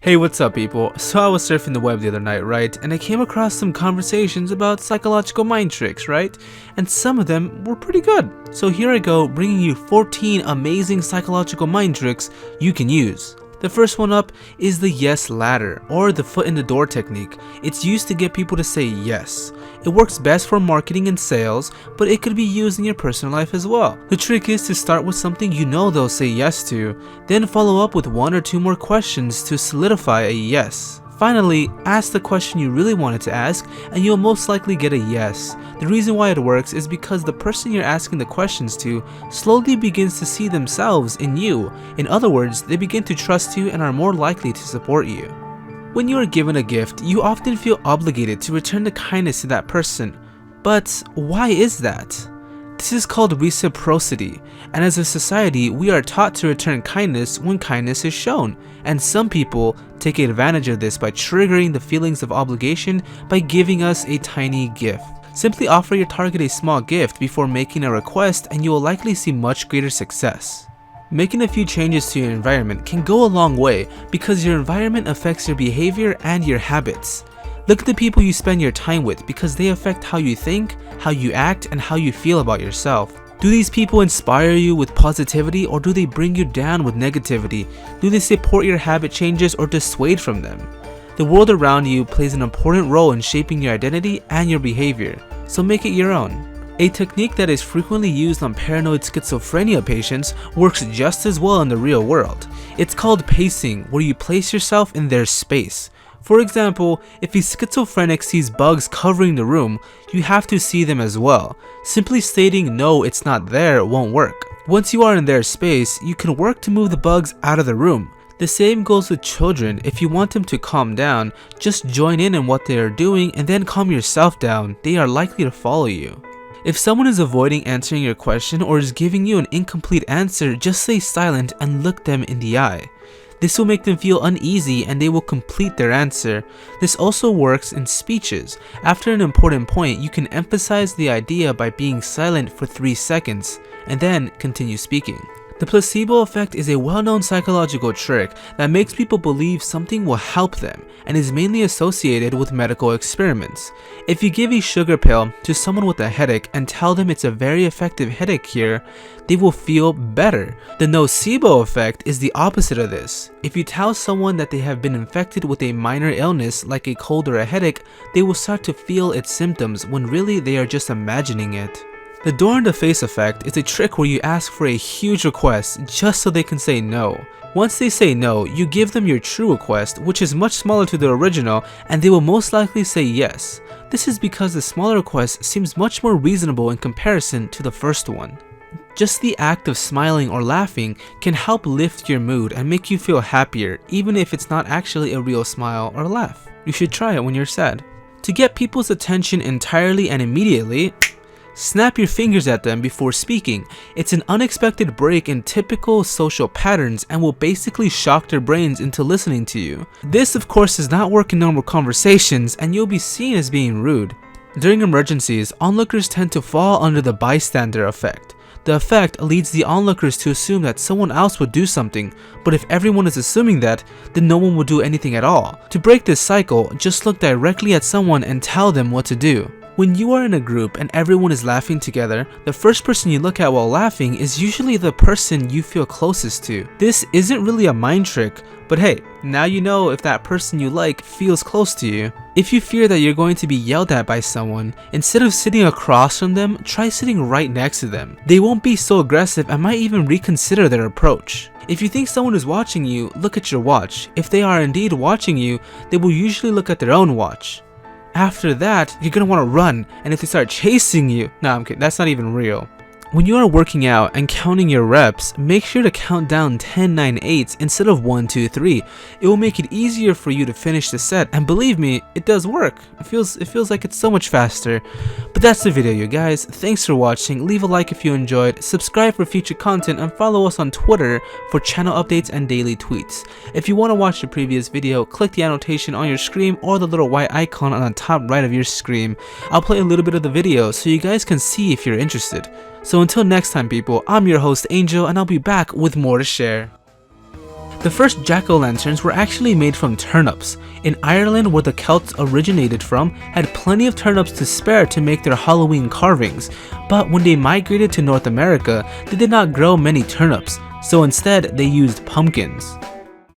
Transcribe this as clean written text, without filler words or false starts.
Hey, what's up people? So I was surfing the web the other night, right? And I came across some conversations about psychological mind tricks, right? And some of them were pretty good. So here I go, bringing you 14 amazing psychological mind tricks you can use. The first one up is the yes ladder, or the foot in the door technique. It's used to get people to say yes. It works best for marketing and sales, but it could be used in your personal life as well. The trick is to start with something you know they'll say yes to, then follow up with one or two more questions to solidify a yes. Finally, ask the question you really wanted to ask, and you'll most likely get a yes. The reason why it works is because the person you're asking the questions to slowly begins to see themselves in you. In other words, they begin to trust you and are more likely to support you. When you are given a gift, you often feel obligated to return the kindness to that person. But why is that? This is called reciprocity, and as a society, we are taught to return kindness when kindness is shown, and some people take advantage of this by triggering the feelings of obligation by giving us a tiny gift. Simply offer your target a small gift before making a request and you will likely see much greater success. Making a few changes to your environment can go a long way because your environment affects your behavior and your habits. Look at the people you spend your time with because they affect how you think, how you act, and how you feel about yourself. Do these people inspire you with positivity or do they bring you down with negativity? Do they support your habit changes or dissuade from them? The world around you plays an important role in shaping your identity and your behavior, so make it your own. A technique that is frequently used on paranoid schizophrenia patients works just as well in the real world. It's called pacing, where you place yourself in their space. For example, if a schizophrenic sees bugs covering the room, you have to see them as well. Simply stating no, it's not there won't work. Once you are in their space, you can work to move the bugs out of the room. The same goes with children. If you want them to calm down, just join in what they are doing and then calm yourself down. They are likely to follow you. If someone is avoiding answering your question or is giving you an incomplete answer, just stay silent and look them in the eye. This will make them feel uneasy and they will complete their answer. This also works in speeches. After an important point, you can emphasize the idea by being silent for 3 seconds and then continue speaking. The placebo effect is a well-known psychological trick that makes people believe something will help them and is mainly associated with medical experiments. If you give a sugar pill to someone with a headache and tell them it's a very effective headache cure, they will feel better. The nocebo effect is the opposite of this. If you tell someone that they have been infected with a minor illness like a cold or a headache, they will start to feel its symptoms when really they are just imagining it. The door in the face effect is a trick where you ask for a huge request just so they can say no. Once they say no, you give them your true request, which is much smaller to the original, and they will most likely say yes. This is because the smaller request seems much more reasonable in comparison to the first one. Just the act of smiling or laughing can help lift your mood and make you feel happier, even if it's not actually a real smile or laugh. You should try it when you're sad. To get people's attention entirely and immediately, snap your fingers at them before speaking. It's an unexpected break in typical social patterns and will basically shock their brains into listening to you. This of course does not work in normal conversations and you'll be seen as being rude. During emergencies, onlookers tend to fall under the bystander effect. The effect leads the onlookers to assume that someone else would do something, but if everyone is assuming that, then no one will do anything at all. To break this cycle, just look directly at someone and tell them what to do. When you are in a group and everyone is laughing together, the first person you look at while laughing is usually the person you feel closest to. This isn't really a mind trick, but hey, now you know if that person you like feels close to you. If you fear that you're going to be yelled at by someone, instead of sitting across from them, try sitting right next to them. They won't be so aggressive and might even reconsider their approach. If you think someone is watching you, look at your watch. If they are indeed watching you, they will usually look at their own watch. After that, you're gonna want to run, and if they start chasing you, nah, I'm kidding, that's not even real. When you are working out and counting your reps, make sure to count down 10, 9, 8s instead of 1, 2, 3. It will make it easier for you to finish the set, and believe me, it does work. It feels like it's so much faster. But that's the video, you guys. Thanks for watching. Leave a like if you enjoyed, subscribe for future content, and follow us on Twitter for channel updates and daily tweets. If you want to watch the previous video, click the annotation on your screen or the little white icon on the top right of your screen. I'll play a little bit of the video so you guys can see if you're interested. So until next time people, I'm your host Angel and I'll be back with more to share. The first jack-o'-lanterns were actually made from turnips. In Ireland, where the Celts originated from, had plenty of turnips to spare to make their Halloween carvings, but when they migrated to North America, they did not grow many turnips, so instead they used pumpkins.